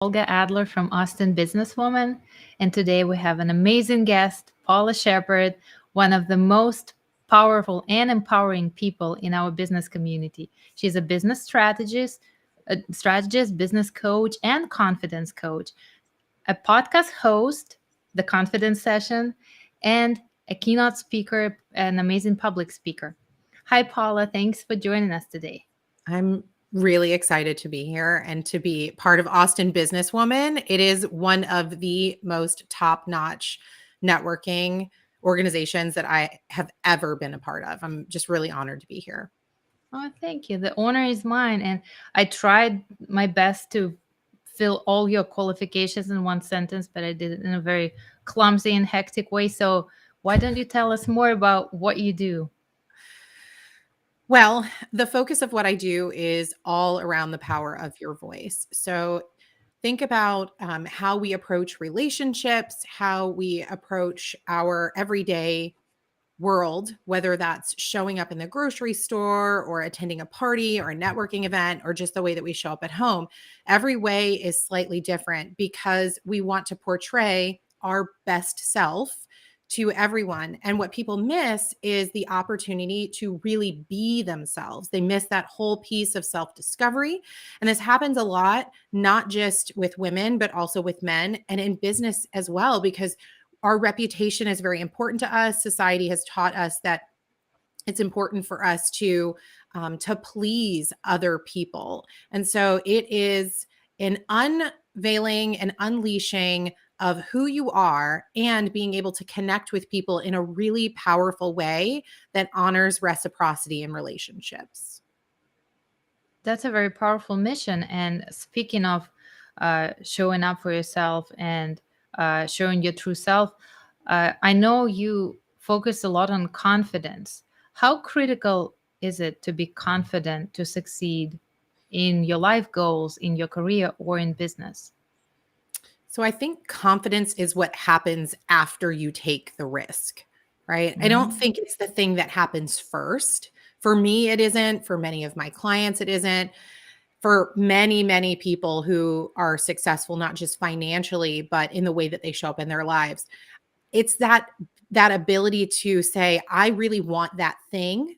Olga Adler from Austin Businesswoman. And today we have an amazing guest, Paula Shepherd, one of the most powerful and empowering people in our business community. She's a business strategist, business coach, and confidence coach, a podcast host, The Confidence Session, and a keynote speaker, an amazing public speaker. Hi, Paula. Thanks for joining us today. I'm really excited to be here and to be part of Austin Businesswoman. It is one of the most top-notch networking organizations that I have ever been a part of. I'm just really honored to be here. Oh, thank you. The honor is mine. And I tried my best to fill all your qualifications in one sentence, but I did it in a very clumsy and hectic way. So, why don't you tell us more about what you do? Well, the focus of what I do is all around the power of your voice. So think about how we approach relationships, how we approach our everyday world, whether that's showing up in the grocery store or attending a party or a networking event or just the way that we show up at home. Every way is slightly different because we want to portray our best self to everyone. And what people miss is the opportunity to really be themselves. They miss that whole piece of self discovery. And this happens a lot, not just with women, but also with men and in business as well, because our reputation is very important to us. Society has taught us that it's important for us to please other people. And so it is an unveiling and unleashing of who you are and being able to connect with people in a really powerful way that honors reciprocity in relationships. That's a very powerful mission. And speaking of showing up for yourself and showing your true self, I know you focus a lot on confidence. How critical is it to be confident to succeed in your life goals, in your career, or in business? So I think confidence is what happens after you take the risk, right? I don't think it's the thing that happens first. For me, it isn't. For many of my clients, it isn't. For many, many people who are successful, not just financially, but in the way that they show up in their lives, it's that ability to say, I really want that thing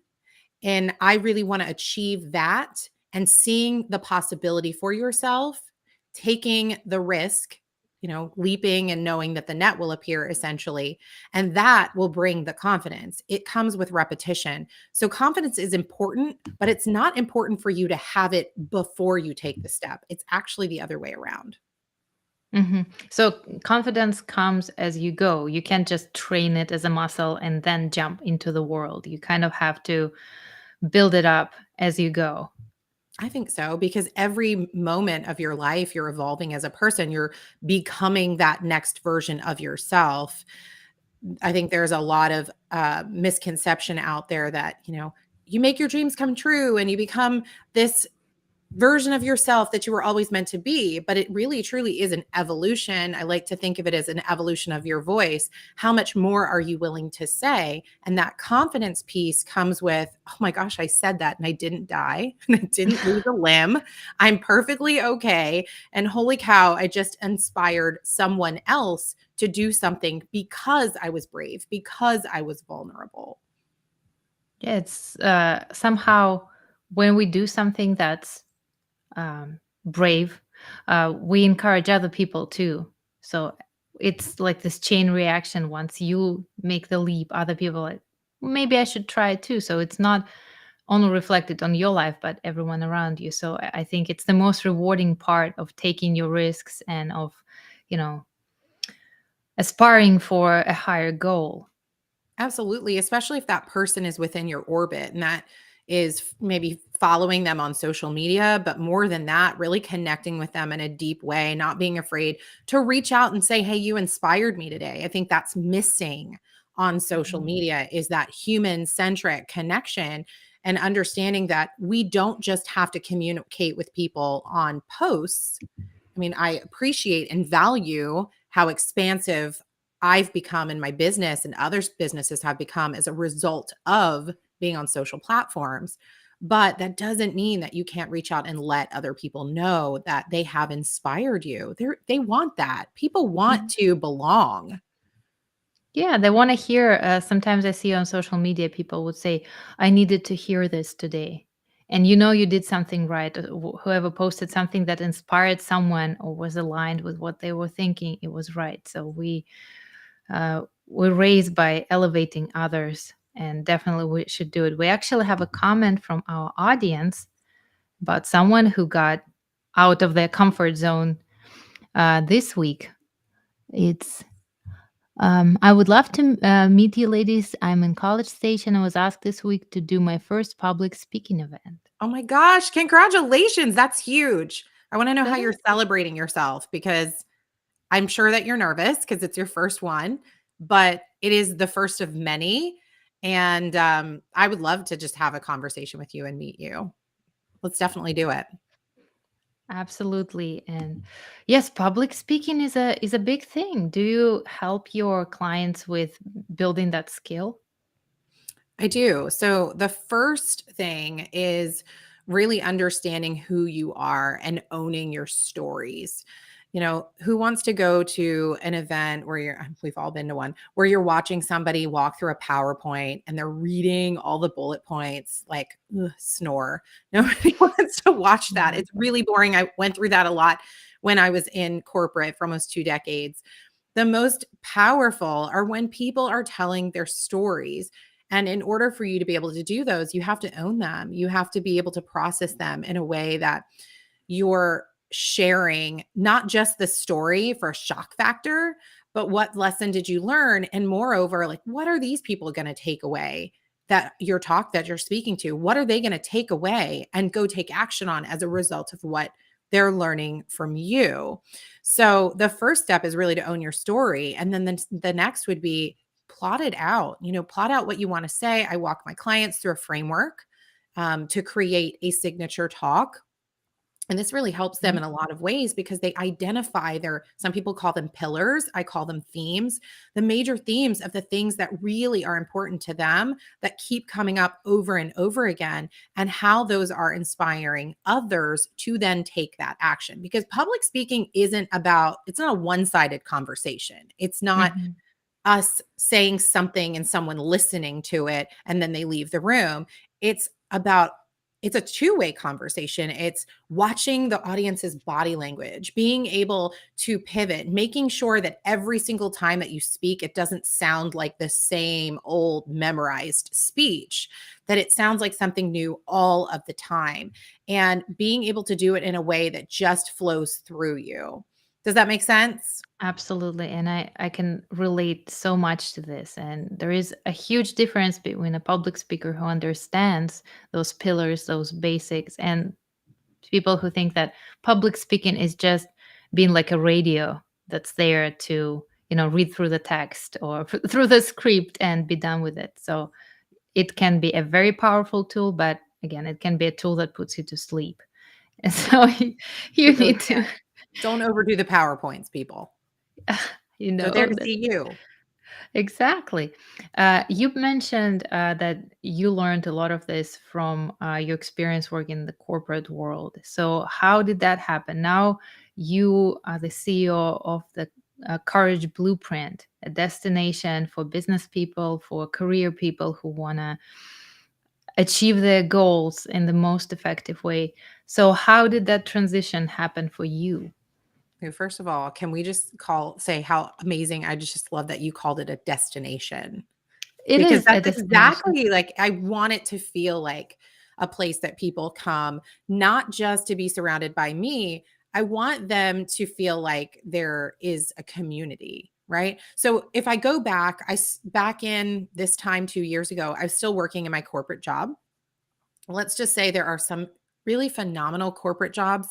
and I really want to achieve that, and seeing the possibility for yourself, taking the risk, leaping and knowing that the net will appear essentially. And that will bring the confidence. It comes with repetition. So confidence is important, but it's not important for you to have it before you take the step. It's actually the other way around. hmm So confidence comes as you go. You can't just train it as a muscle and then jump into the world. You kind of have to build it up as you go. I think so, because every moment of your life, you're evolving as a person. You're becoming that next version of yourself. I think there's a lot of misconception out there that, you make your dreams come true and you become this version of yourself that you were always meant to be. But it really, truly is an evolution. I like to think of it as an evolution of your voice. How much more are you willing to say? And that confidence piece comes with, oh my gosh, I said that and I didn't die and I didn't lose a limb. I'm perfectly okay. And holy cow, I just inspired someone else to do something because I was brave, because I was vulnerable. Yeah, it's somehow when we do something that's brave, we encourage other people too. So it's like this chain reaction. Once you make the leap, other people are like, maybe I should try it too. So it's not only reflected on your life, but everyone around you. So I think it's the most rewarding part of taking your risks and of, you know, aspiring for a higher goal. Absolutely, especially if that person is within your orbit and that is maybe following them on social media, but more than that, really connecting with them in a deep way, not being afraid to reach out and say, "Hey, you inspired me today." I think that's missing on social Mhm. media, is that human-centric connection and understanding that we don't just have to communicate with people on posts. I mean, I appreciate and value how expansive I've become in my business and others' businesses have become as a result of being on social platforms. But that doesn't mean that you can't reach out and let other people know that they have inspired you. They want that. People want Mhm. to belong. Yeah, they want to hear. Sometimes I see on social media people would say, "I needed to hear this today," and you did something right. Whoever posted something that inspired someone or was aligned with what they were thinking, it was right. So we're raised by elevating others, and definitely we should do it. We actually have a comment from our audience about someone who got out of their comfort zone this week. It's I would love to meet you ladies. I'm in college stage and I was asked this week to do my first public speaking event. Oh my gosh, congratulations. That's huge. I want to know how you're Thanks. celebrating yourself because I'm sure that you're nervous because it's your first one, but it is the first of many. And I would love to just have a conversation with you and meet you. Let's definitely do it. Absolutely. And yes, public speaking is a big thing. Do you help your clients with building that skill? I do. So the first thing is really understanding who you are and owning your stories. Who wants to go to an event where we've all been to one where you're watching somebody walk through a PowerPoint and they're reading all the bullet points like ugh, snore. Nobody wants to watch that. Yeah. It's really boring. I went through that a lot when I was in corporate for almost 2 decades. The most powerful are when people are telling their stories. And in order for you to be able to do those, you have to own them. You have to be able to process them in a way that you're sharing not just the story for shock factor, but what lesson did you learn? And moreover, like, what are these people going to take away that you're speaking to? What are they going to take away and go take action on as a result of what they're learning from you? So the first step is really to own your story. And then the next would be plot it out, plot out what you want to say. I walk my clients through a framework to create a signature talk, and this really helps them Mhm. in a lot of ways because they identify some people call them pillars. I call them themes, the major themes of the things that really are important to them that keep coming up over and over again, and how those are inspiring others to then take that action. Because public speaking it's not a one sided conversation. It's not Mhm. us saying something and someone listening to it and then they leave the room. It's about it's a two-way conversation. It's watching the audience's body language, being able to pivot, making sure that every single time that you speak, it doesn't sound like the same old memorized speech, that it sounds like something new all of the time, and being able to do it in a way that just flows through you. Does that make sense? Absolutely. And I can relate so much to this. And there is a huge difference between a public speaker who understands those pillars, those basics, and people who think that public speaking is just being like a radio that's there to, read through the text or through the script and be done with it. So it can be a very powerful tool, but again, it can be a tool that puts you to sleep. And so you So need to, don't overdo the PowerPoints, people. you They're there know, to see you. exactly. You mentioned that you learned a lot of this from your experience working in the corporate world. So, how did that happen? Now, you are the CEO of the Courage Blueprint, a destination for business people, for career people who want to achieve their goals in the most effective way. So, how did that transition happen for you? Okay, first of all, can we just say how amazing, I just love that you called it a destination, It because is a that's destination. exactly like I want it to feel like a place that people come, not just to be surrounded by me. I want them to feel like there is a community, right? So if I go back, back in this time 2 years ago, I was still working in my corporate job. Let's just say there are some really phenomenal corporate jobs.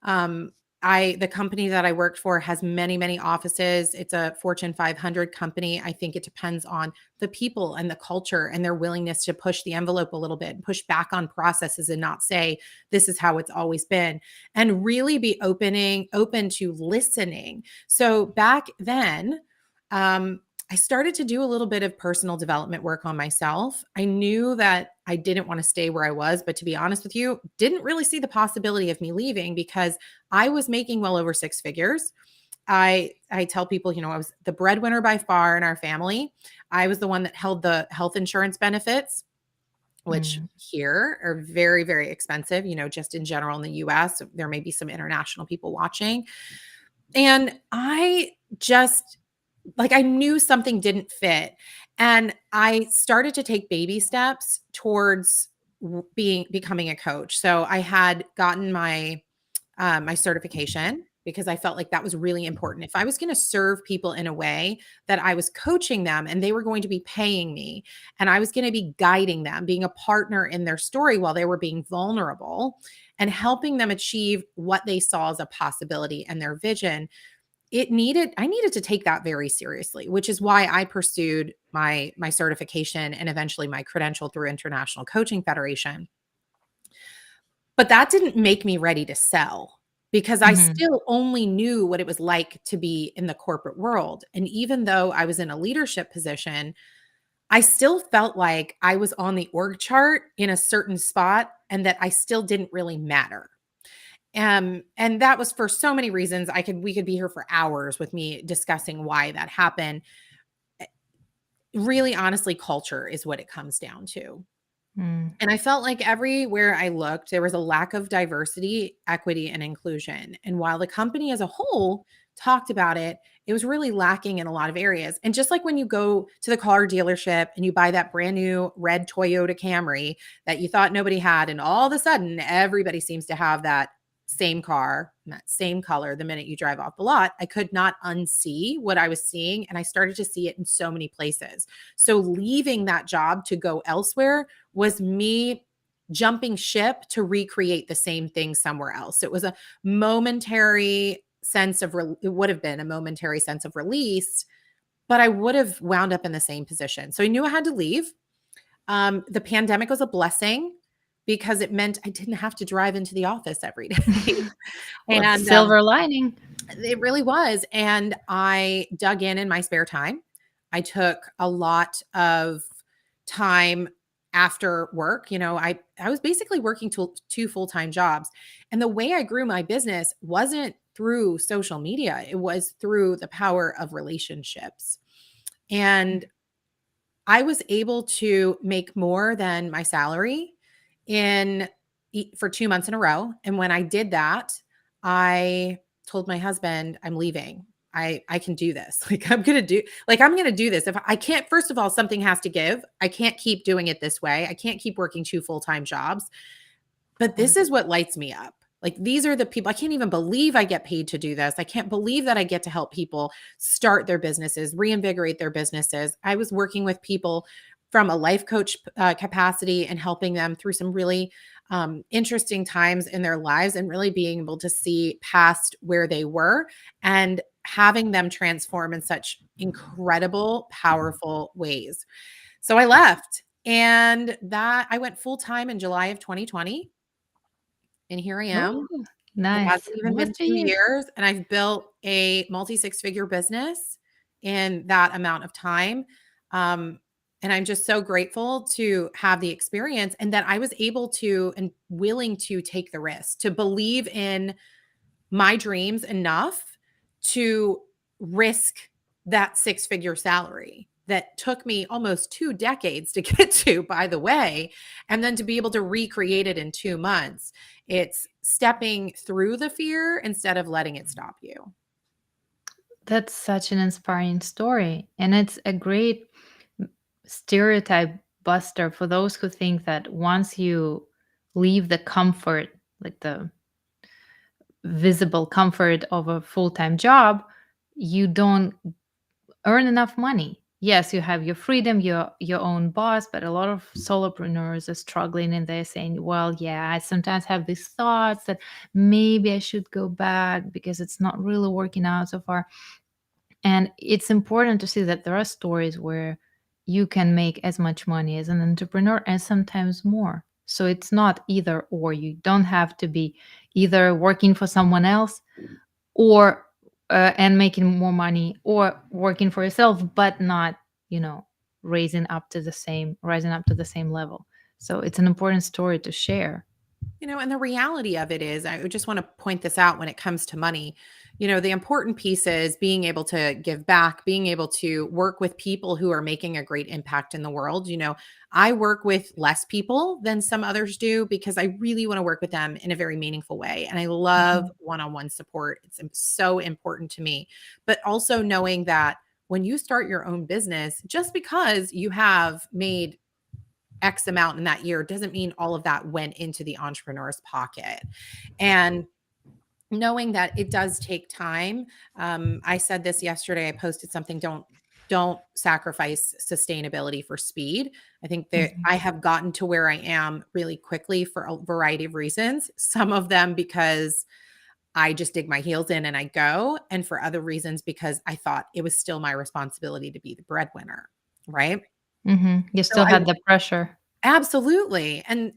Um, the company that I worked for has many, many offices. It's a Fortune 500 company. I think it depends on the people and the culture and their willingness to push the envelope a little bit and push back on processes and not say this is how it's always been, and really be open to listening. So back then, I started to do a little bit of personal development work on myself. I knew that I didn't want to stay where I was, but to be honest with you, didn't really see the possibility of me leaving because I was making well over six figures. I tell people, I was the breadwinner by far in our family. I was the one that held the health insurance benefits, which Mm. here are very, very expensive, just in general in the US. There may be some international people watching. And I just like I knew something didn't fit. And I started to take baby steps towards becoming a coach. So I had gotten my certification because I felt like that was really important. If I was going to serve people in a way that I was coaching them and they were going to be paying me and I was going to be guiding them, being a partner in their story while they were being vulnerable and helping them achieve what they saw as a possibility and their vision, I needed to take that very seriously, which is why I pursued my certification and eventually my credential through International Coaching Federation. But that didn't make me ready to sell because I Mhm. still only knew what it was like to be in the corporate world. And even though I was in a leadership position, I still felt like I was on the org chart in a certain spot and that I still didn't really matter. And that was for so many reasons. We could be here for hours with me discussing why that happened. Really, honestly, culture is what it comes down to. Mm. And I felt like everywhere I looked, there was a lack of diversity, equity, and inclusion. And while the company as a whole talked about it, it was really lacking in a lot of areas. And just like when you go to the car dealership and you buy that brand new red Toyota Camry that you thought nobody had, and all of a sudden everybody seems to have that same car and that same color the minute you drive off the lot, I could not unsee what I was seeing. And I started to see it in so many places. So leaving that job to go elsewhere was me jumping ship to recreate the same thing somewhere else. It was a momentary sense of it would have been a momentary sense of release, but I would have wound up in the same position. So I knew I had to leave. The pandemic was a blessing because it meant I didn't have to drive into the office every day. Well, it's And silver lining. it really was. And I dug in my spare time. I took a lot of time after work. I was basically working two full-time jobs. And the way I grew my business wasn't through social media, it was through the power of relationships. And I was able to make more than my salary in for 2 months in a row, and when I did that, I told my husband, "I'm leaving. I can do this. I'm gonna do this. If I can't, first of all, something has to give. I can't keep doing it this way. I can't keep working two full-time jobs. Of But this course. is what lights me up. Like, these are the people I can't even believe I get paid to do this. I can't believe that I get to help people start their businesses, reinvigorate their businesses. I was working with people from a life coach capacity and helping them through some really interesting times in their lives and really being able to see past where they were and having them transform in such incredible, powerful ways. So I left and that I went full time in July of 2020. And here I am. Oh, It nice. hasn't even been Almost a 2 year. years, and I've built a multi six-figure business in that amount of time. Um, and I'm just so grateful to have the experience and that I was able to and willing to take the risk, to believe in my dreams enough to risk that six-figure salary that took me almost 2 decades to get to, by the way, and then to be able to recreate it in 2 months. It's stepping through the fear instead of letting it stop you. That's such an inspiring story. And it's a great stereotype buster for those who think that once you leave the comfort, like the visible comfort of a full time job, you don't earn enough money. Yes, you have your freedom, your own boss, but a lot of solopreneurs are struggling and they're saying, well, yeah, I sometimes have these thoughts that maybe I should go back because it's not really working out so far. And it's important to see that there are stories where you can make as much money as an entrepreneur and sometimes more. So it's not either or. You don't have to be either working for someone else or and making more money, or working for yourself but not, you know, rising up to the same level. So it's an important story to share. And the reality of it is, I just want to point this out when it comes to money. The important piece is being able to give back, being able to work with people who are making a great impact in the world. I work with less people than some others do because I really want to work with them in a very meaningful way. And I love Mhm. one on one support. It's so important to me. But also knowing that when you start your own business, just because you have made X amount in that year doesn't mean all of that went into the entrepreneur's pocket. And knowing that it does take time. I said this yesterday. I posted something. Don't sacrifice sustainability for speed. I think that Mhm. I have gotten to where I am really quickly for a variety of reasons. Some of them because I just dig my heels in and I go, and for other reasons because I thought it was still my responsibility to be the breadwinner, right? You So still I had the pressure. Absolutely. And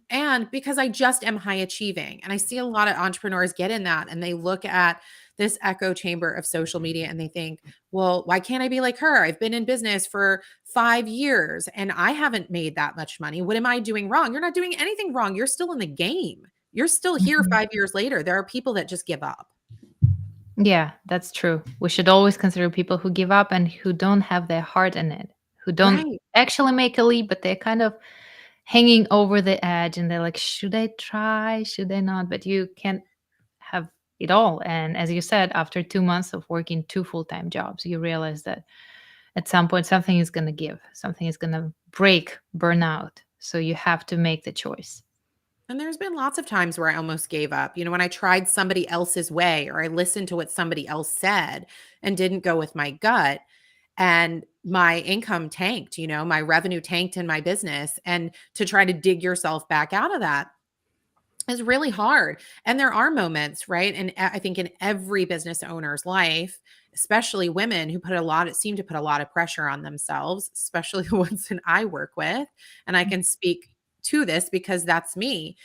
because I just am high achieving. And I see a lot of entrepreneurs get in that and they look at this echo chamber of social media and they think, "Well, why can't I be like her? I've been in business for 5 years and I haven't made that much money. What am I doing wrong?" You're not doing anything wrong. You're still in the game. You're still here Mhm. 5 years later. There are people that just give up. Yeah, that's true. We should always consider people who give up and who don't have their heart in it, who don't Right. actually make a leap, but they're kind of hanging over the edge and they're like, should I try? Should I not? But you can't have it all. And as you said, after 2 months of working two full time jobs, you realize that at some point something is going to give, something is going to break, burn out. So you have to make the choice. And there's been lots of times where I almost gave up. When I tried somebody else's way or I listened to what somebody else said and didn't go with my gut, and my income tanked, my revenue tanked in my business. And to try to dig yourself back out of that is really hard. And there are moments, right? And I think in every business owner's life, especially women who seem to put a lot of pressure on themselves, especially the ones that I work with. And I can speak to this because that's me.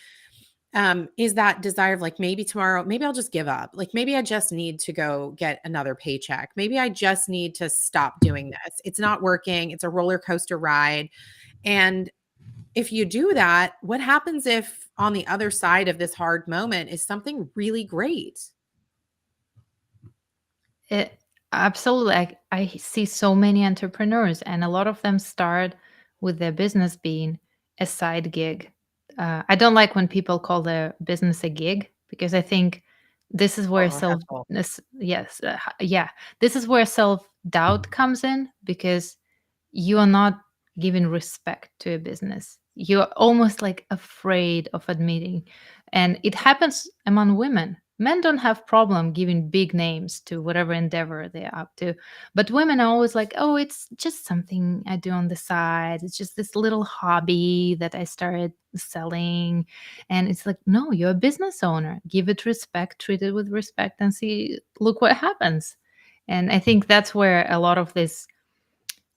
Is that desire of like, maybe tomorrow, maybe I'll just give up. Like maybe I just need to go get another paycheck. Maybe I just need to stop doing this. It's not working. It's a roller coaster ride. And if you do that, what happens if on the other side of this hard moment is something really great? It absolutely. I see so many entrepreneurs, and a lot of them start with their business being a side gig. I don't like when people call their business a gig because I think this is where Oh, hustle. yes, yeah, this is where self doubt comes in because you are not giving respect to a business. You're almost like afraid of admitting. And it happens among women. Men don't have problem giving big names to whatever endeavor they're up to. But women are always like, oh, it's just something I do on the side. It's just this little hobby that I started selling. And it's like, no, you're a business owner. Give it respect, treat it with respect, and see, look what happens. And I think that's where a lot of this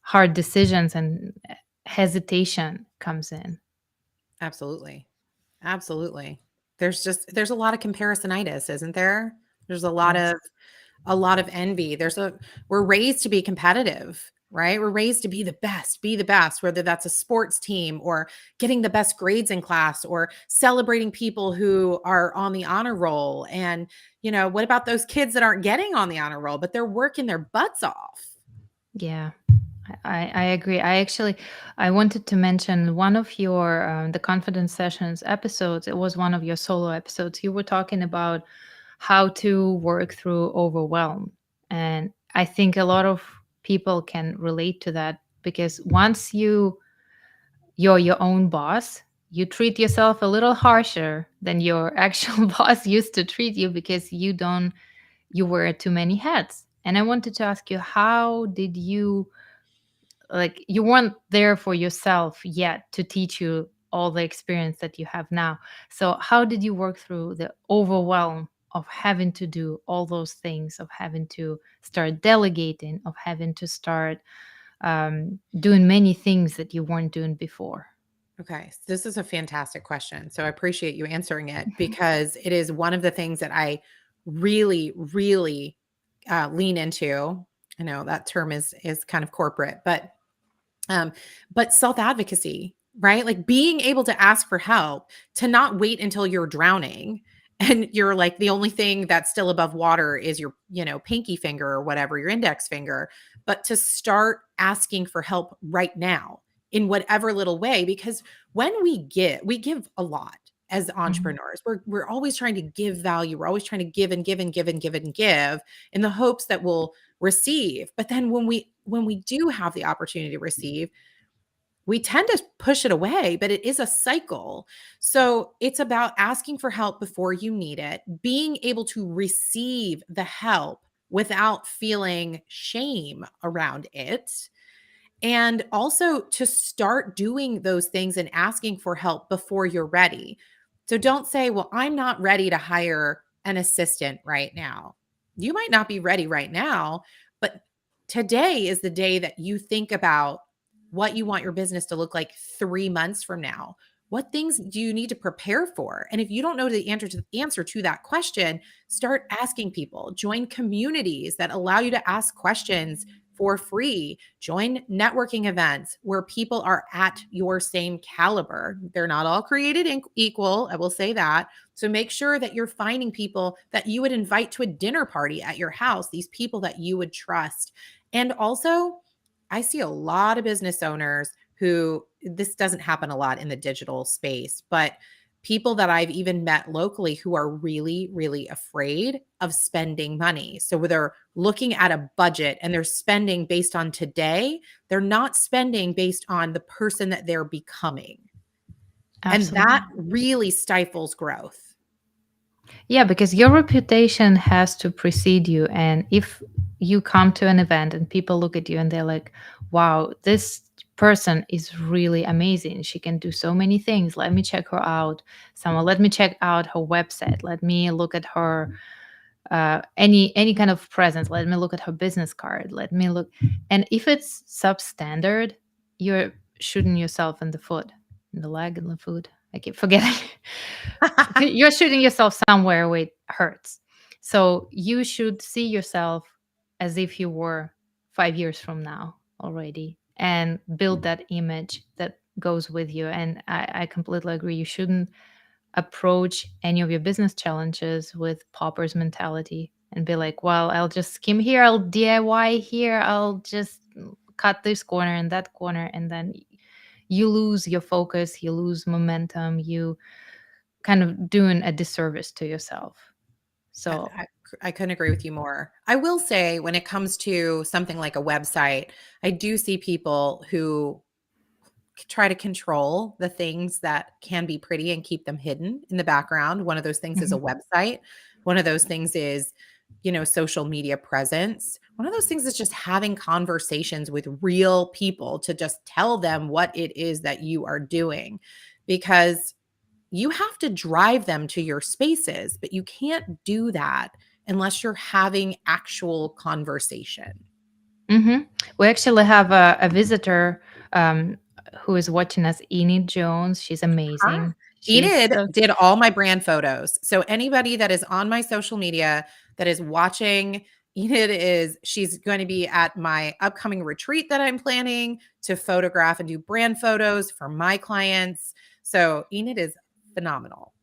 hard decisions and hesitation comes in. Absolutely. Absolutely. There's a lot of comparisonitis, isn't there? There's Yes. a lot of envy. We're raised to be competitive, right? We're raised to be the best, whether that's a sports team or getting the best grades in class or celebrating people who are on the honor roll. And, what about those kids that aren't getting on the honor roll, but they're working their butts off? Yeah, I agree. I wanted to mention one of your the confidence sessions episodes. It was one of your solo episodes. You were talking about how to work through overwhelm, and I think a lot of people can relate to that because once you're your own boss, you treat yourself a little harsher than your actual boss used to treat you because you wear too many hats. And I wanted to ask you, how did you, like, you weren't there for yourself yet to teach you all the experience that you have now. So how did you work through the overwhelm of having to do all those things, of having to start delegating, of having to start doing many things that you weren't doing before? Okay, so this is a fantastic question. So I appreciate you answering it because it is one of the things that I really, really lean into. I know that term is kind of corporate, um, but self-advocacy, right? Like being able to ask for help, to not wait until you're drowning and you're like the only thing that's still above water is your, pinky finger or whatever, your index finger, but to start asking for help right now in whatever little way, because when we give a lot as Mhm. entrepreneurs. We're always trying to give value. We're always trying to give and give and give and give and give in the hopes that we'll receive. But then when we do have the opportunity to receive, we tend to push it away, but it is a cycle. So it's about asking for help before you need it, being able to receive the help without feeling shame around it, and also to start doing those things and asking for help before you're ready. So don't say, well, I'm not ready to hire an assistant right now. You might not be ready right now, but today is the day that you think about what you want your business to look like 3 months from now. What things do you need to prepare for? And if you don't know the answer to that question, start asking people. Join communities that allow you to ask questions for free. Join networking events where people are at your same caliber. They're not all created equal, I will say that. So make sure that you're finding people that you would invite to a dinner party at your house, these people that you would trust. And also, I see a lot of business owners who, this doesn't happen a lot in the digital space, but people that I've even met locally who are really, really afraid of spending money. So where they're looking at a budget and they're spending based on today, they're not spending based on the person that they're becoming. And Absolutely. that really stifles growth. Yeah, because your reputation has to precede you. And if you come to an event and people look at you and they're like, wow, this person is really amazing. She can do so many things. Let me check her out. Someone, let me check out her website. Let me look at her any kind of presence. Let me look at her business card. Let me look. And if it's substandard, you're shooting yourself in the foot, in the leg, in the foot. I keep forgetting. You're shooting yourself somewhere where it hurts. So you should see yourself as if you were 5 years from now already and build that image that goes with you. And I completely agree. You shouldn't approach any of your business challenges with pauper's mentality and be like, well, I'll just skim here, I'll DIY here, I'll just cut this corner and that corner. And then you lose your focus, you lose momentum, you kind of doing a disservice to yourself. I, So, I, I couldn't agree with you more. I will say, when it comes to something like a website, I do see people who try to control the things that can be pretty and keep them hidden in the background. One of those things is a mhm. website. One of those things is, social media presence. One of those things is just having conversations with real people to just tell them what it is that you are doing, because you have to drive them to your spaces, but you can't do that unless you're having actual conversation. We actually have a visitor um, who is watching us, Enid Jones. She's Huh? amazing. She's Enid so did all my brand photos. So anybody that is on my social media that is watching, she's going to be at my upcoming retreat that I'm planning to photograph and do brand photos for my clients. So Enid is phenomenal.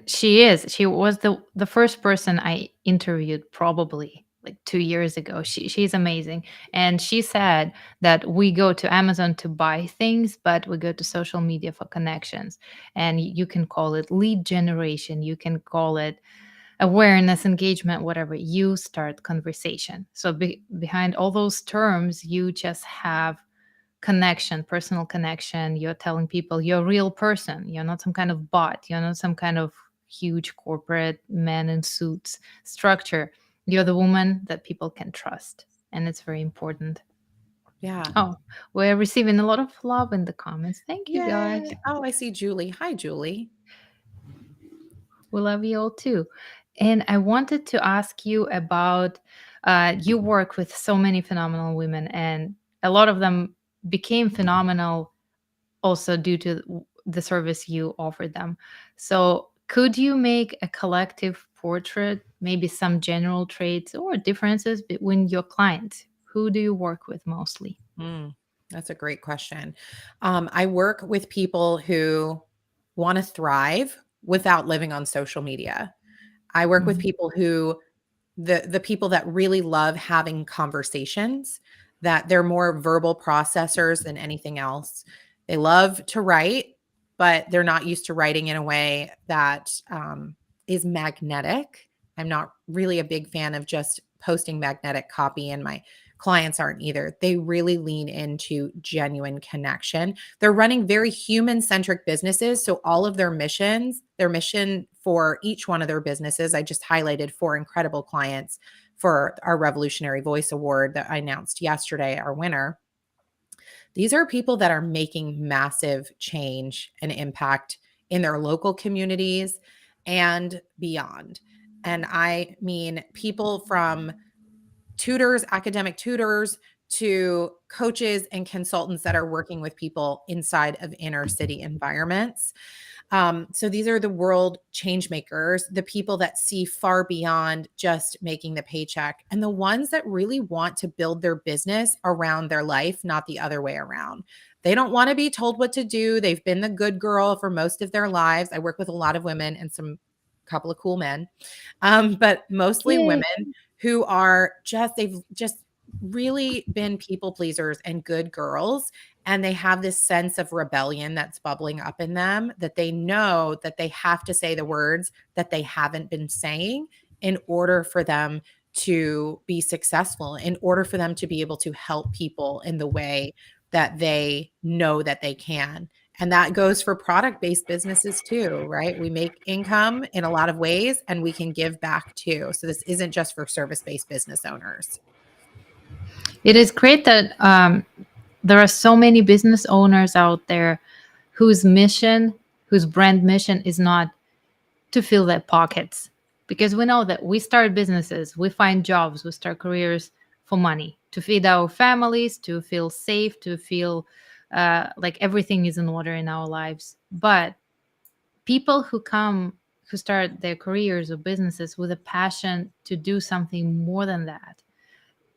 she is. She was the first person I interviewed probably like 2 years ago. She's amazing, and she said that we go to Amazon to buy things, but we go to social media for connections. And you can call it lead generation. You can call it awareness, engagement, whatever. You start conversation. So behind all those terms, you just have connection, personal connection. You're telling people you're a real person. You're not some kind of bot. You're not some kind of huge corporate man in suits structure. You're the woman that people can trust. And it's very important. Yeah. Oh, we're receiving a lot of love in the comments. Thank you guys. Yay. Oh, I see Julie. Hi, Julie. We love you all too. And I wanted to ask you about you work with so many phenomenal women, and a lot of them became phenomenal also due to the service you offered them. So, could you make a collective portrait maybe some general traits or differences between your clients? Who do you work with mostly? Mm, that's a great question. I work with people who want to thrive without living on social media. I work with Mhm. people who the people that really love having conversations, that they're more verbal processors than anything else. They love to write, but they're not used to writing in a way that is magnetic. I'm not really a big fan of just posting magnetic copy, and my clients aren't either. They really lean into genuine connection. They're running very human centric businesses. So, all of their mission for each one of their businesses, I just highlighted 4 incredible clients for our Revolutionary Voice Award that I announced yesterday, our winner. These are people that are making massive change and impact in their local communities and beyond. And I mean, people from tutors, academic tutors, to coaches and consultants that are working with people inside of inner city environments. So these are the world change makers, the people that see far beyond just making the paycheck, and the ones that really want to build their business around their life, not the other way around. They don't want to be told what to do. They've been the good girl for most of their lives. I work with a lot of women and some couple of cool men, but mostly Yay. women who are they've just really been people pleasers and good girls. And they have this sense of rebellion that's bubbling up in them, that they know that they have to say the words that they haven't been saying in order for them to be successful, in order for them to be able to help people in the way that they know that they can. And that goes for product based businesses too, right? We make income in a lot of ways and we can give back too. So this isn't just for service based business owners. It is great that there are so many business owners out there whose mission, whose brand mission is not to fill their pockets. Because we know that we start businesses, we find jobs, we start careers for money, to feed our families, to feel safe, to feel like everything is in order in our lives. But people who start their careers or businesses with a passion to do something more than that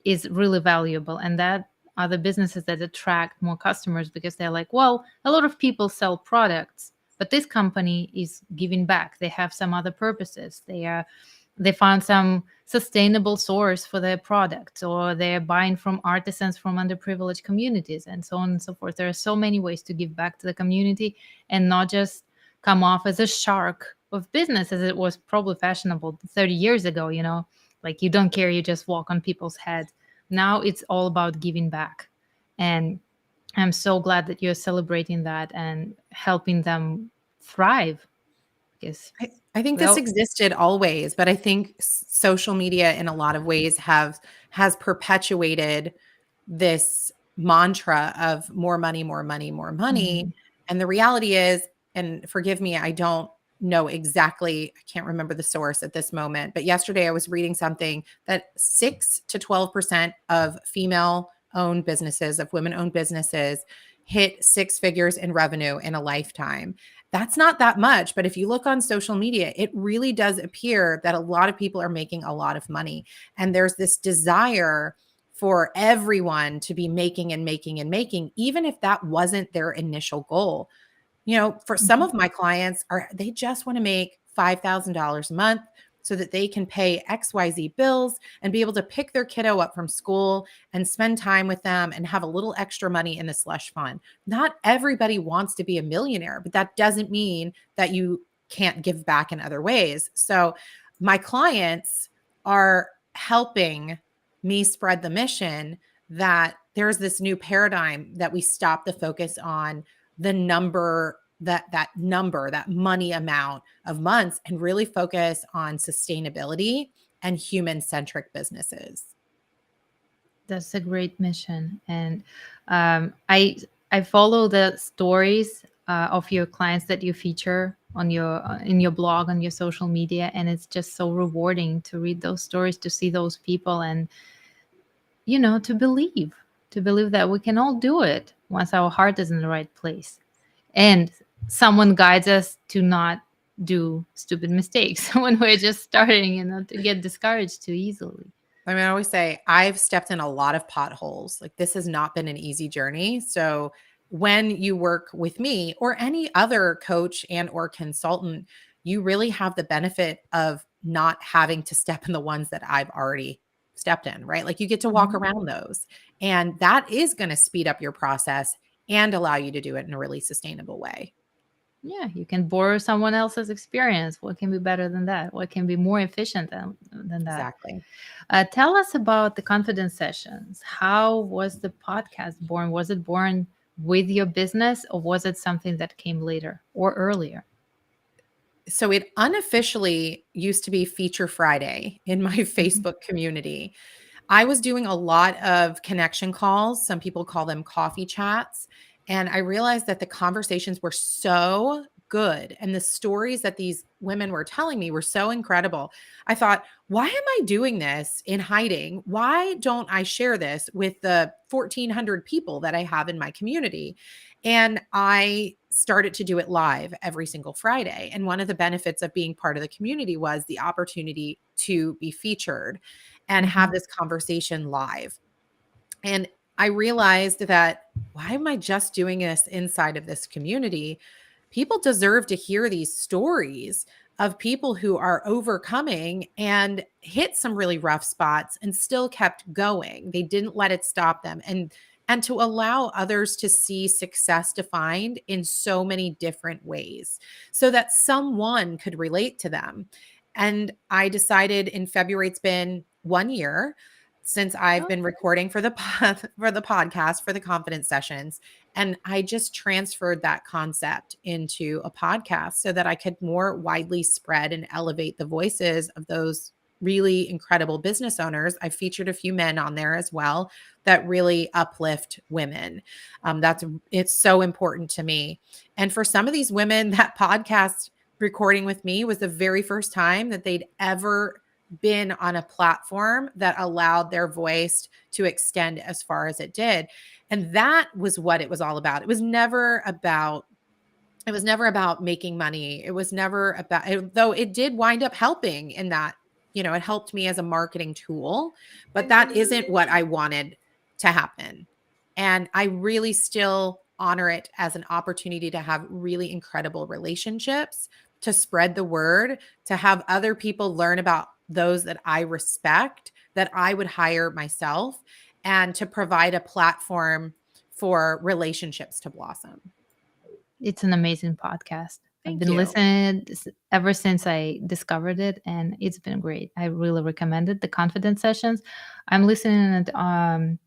is really valuable. And that are the businesses that attract more customers, because they're like, well, a lot of people sell products, but this company is giving back. They have some other purposes. They found some sustainable source for their products, or they're buying from artisans from underprivileged communities, and so on and so forth. There are so many ways to give back to the community and not just come off as a shark of business, as it was probably fashionable 30 years ago, like you don't care, you just walk on people's heads. Now it's all about giving back. And I'm so glad that you're celebrating that and helping them thrive, because I think this well, existed always, but I think social media in a lot of ways has perpetuated this mantra of more money, more money, more money. mhm. And the reality is, and forgive me, I don't know exactly, I can't remember the source at this moment, but yesterday I was reading something that 6 to 12% of female owned businesses, of women owned businesses, hit 6 figures in revenue in a lifetime. That's not that much, but if you look on social media, it really does appear that a lot of people are making a lot of money. And there's this desire for everyone to be making and making and making, even if that wasn't their initial goal. For some Mhm. of my clients they just want to make $5,000 a month so that they can pay XYZ bills and be able to pick their kiddo up from school and spend time with them and have a little extra money in the slush fund. Not everybody wants to be a millionaire, but that doesn't mean that you can't give back in other ways. So my clients are helping me spread the mission that there's this new paradigm, that we stop the focus on the number, that money amount of months, and really focus on sustainability and human centric businesses. That's a great mission. And I follow the stories of your clients that you feature on your in your blog, on your social media, and it's just so rewarding to read those stories, to see those people, and to believe that we can all do it once our heart is in the right place, and someone guides us to not do stupid mistakes when we're just starting, to get discouraged too easily. I mean, I always say I've stepped in a lot of potholes. Like this has not been an easy journey. So when you work with me or any other coach and or consultant, you really have the benefit of not having to step in the ones that I've already stepped in, right? Like you get to walk Mhm. around those. And that is going to speed up your process and allow you to do it in a really sustainable way. Yeah, you can borrow someone else's experience. What can be better than that? What can be more efficient than that? Exactly. Tell us about the confidence sessions. How was the podcast born? Was it born with your business, or was it something that came later or earlier? So it unofficially used to be Feature Friday in my Mhm. Facebook community. I was doing a lot of connection calls. Some people call them coffee chats. And I realized that the conversations were so good. And the stories that these women were telling me were so incredible. I thought, why am I doing this in hiding? Why don't I share this with the 1,400 people that I have in my community? And I started to do it live every single Friday. And one of the benefits of being part of the community was the opportunity to be featured and have Mhm. this conversation live. And I realized that why am I just doing this inside of this community? People deserve to hear these stories of people who are overcoming and hit some really rough spots and still kept going. They didn't let it stop them. And to allow others to see success defined in so many different ways so that someone could relate to them. And I decided in February, it's been 1 year since I've been recording for the for the podcast for the confidence sessions, and I just transferred that concept into a podcast so that I could more widely spread and elevate the voices of those really incredible business owners. I featured a few men on there as well that really uplift women. That's it's so important to me. And for some of these women, that podcast recording with me was the very first time that they'd ever been on a platform that allowed their voice to extend as far as it did. And that was what it was all about. It was never about making money. It was never about though it did wind up helping in that, it helped me as a marketing tool, but that isn't what I wanted to happen. And I really still honor it as an opportunity to have really incredible relationships, to spread the word, to have other people learn about those that I respect, that I would hire myself, and to provide a platform for relationships to blossom. It's an amazing podcast. I've Thank been you. listening ever since I discovered it, and it's been great. I really recommend it. The confidence sessions. I'm listening it on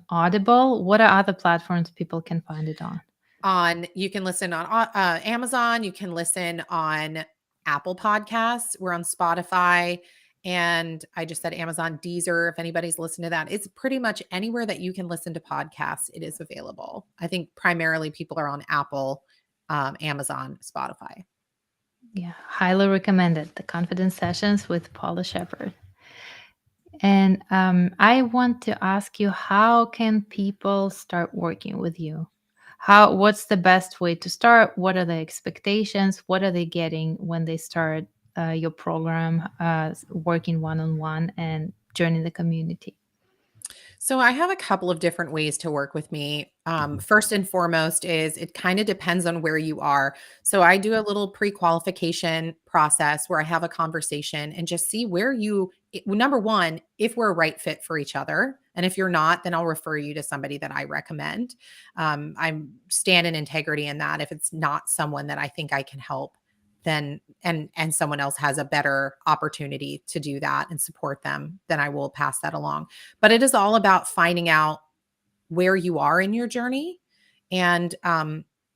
Audible. What are other platforms people can find it on? You can listen on Amazon, you can listen on Apple Podcasts, we're on Spotify, and I just said Amazon, Deezer, if anybody's listened to that. It's pretty much anywhere that you can listen to podcasts, it is available. I think primarily people are on Apple, Amazon, Spotify. Yeah, highly recommended. The confidence sessions with Paula Shepherd. And I want to ask you, how can people start working with you? What's the best way to start? What are the expectations? What are they getting when they start your program, working one on one and joining the community? So I have a couple of different ways to work with me. First and foremost is it kind of depends on where you are. So I do a little pre-qualification process where I have a conversation and just see where number one, if we're a right fit for each other. And if you're not, then I'll refer you to somebody that I recommend. I'm stand in integrity in that. If it's not someone that I think I can help, then and someone else has a better opportunity to do that and support them, then I will pass that along. But it is all about finding out where you are in your journey. And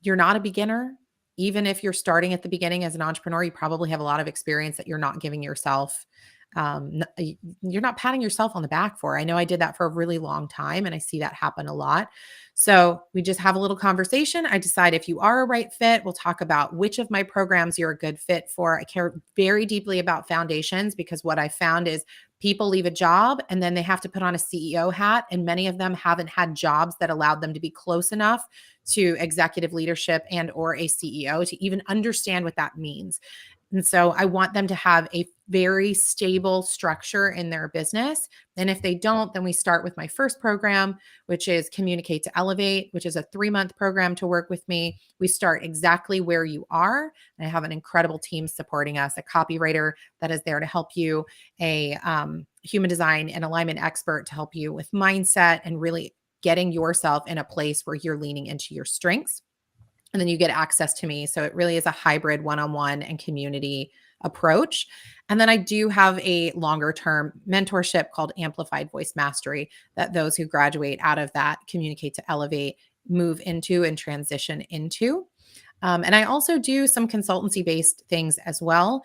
you're not a beginner. Even if you're starting at the beginning as an entrepreneur, you probably have a lot of experience that you're not giving yourself. you're not patting yourself on the back for. I know I did that for a really long time, and I see that happen a lot. So we just have a little conversation. I decide if you are a right fit. We'll talk about which of my programs you're a good fit for. I care very deeply about foundations because what I found is people leave a job and then they have to put on a CEO hat, and many of them haven't had jobs that allowed them to be close enough to executive leadership and or a CEO to even understand what that means. And so I want them to have a very stable structure in their business. And if they don't, then we start with my first program, which is Communicate to Elevate, which is a 3-month program to work with me. We start exactly where you are. And I have an incredible team supporting us, a copywriter that is there to help you, a human design and alignment expert to help you with mindset and really getting yourself in a place where you're leaning into your strengths. And then you get access to me. So it really is a hybrid one-on-one and community approach. And then I do have a longer term mentorship called Amplified Voice Mastery that those who graduate out of that Communicate to Elevate move into and transition into. And I also do some consultancy based things as well.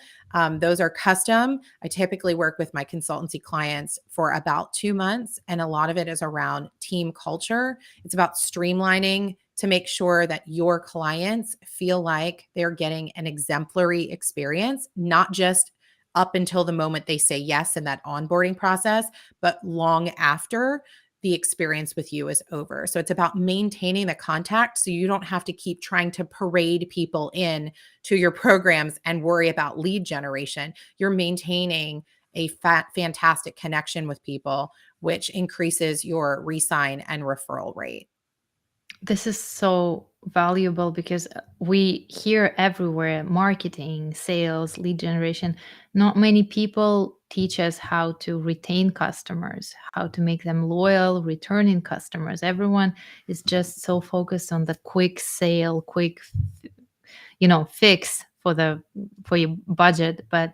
Those are custom. I typically work with my consultancy clients for about 2 months, and a lot of it is around team culture. It's about streamlining to make sure that your clients feel like they're getting an exemplary experience, not just up until the moment they say yes in that onboarding process, but long after the experience with you is over. So it's about maintaining the contact so you don't have to keep trying to parade people in to your programs and worry about lead generation. You're maintaining a fantastic connection with people, which increases your re-sign and referral rate. This is so valuable because we hear everywhere marketing, sales, lead generation. Not many people teach us how to retain customers, how to make them loyal, returning customers. Everyone is just so focused on the quick sale, quick, fix for your budget, but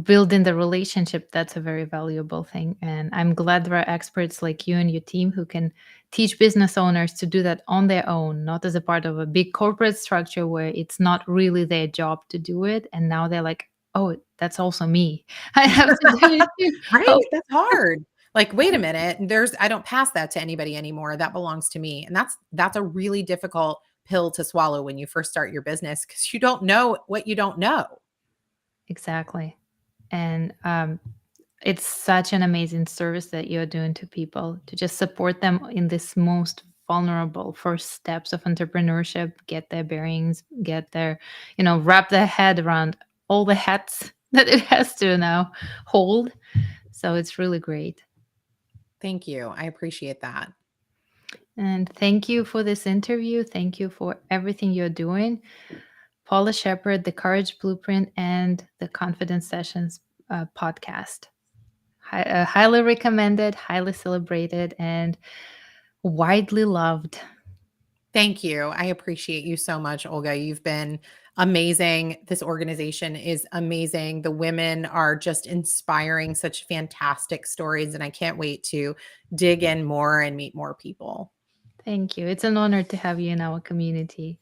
building the relationship, that's a very valuable thing, and I'm glad there are experts like you and your team who can teach business owners to do that on their own, not as a part of a big corporate structure where it's not really their job to do it, and now they're like, oh, that's also me. I have to do it too. Right? Oh, That's hard. Like, wait a minute, I don't pass that to anybody anymore. That belongs to me. And that's a really difficult pill to swallow when you first start your business because you don't know what you don't know. exactly. And it's such an amazing service that you're doing to people to just support them in this most vulnerable first steps of entrepreneurship, get their bearings, get their, wrap their head around all the hats that it has to now hold. So it's really great. Thank you. I appreciate that. And thank you for this interview. Thank you for everything you're doing. Paula Shepherd, the Courage Blueprint, and the Confidence Sessions podcast. Highly recommended, highly celebrated, and widely loved. Thank you. I appreciate you so much, Olga. You've been amazing. This organization is amazing. The women are just inspiring, such fantastic stories. And I can't wait to dig in more and meet more people. Thank you. It's an honor to have you in our community.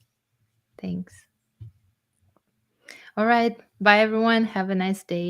Thanks. All right. Bye, everyone. Have a nice day.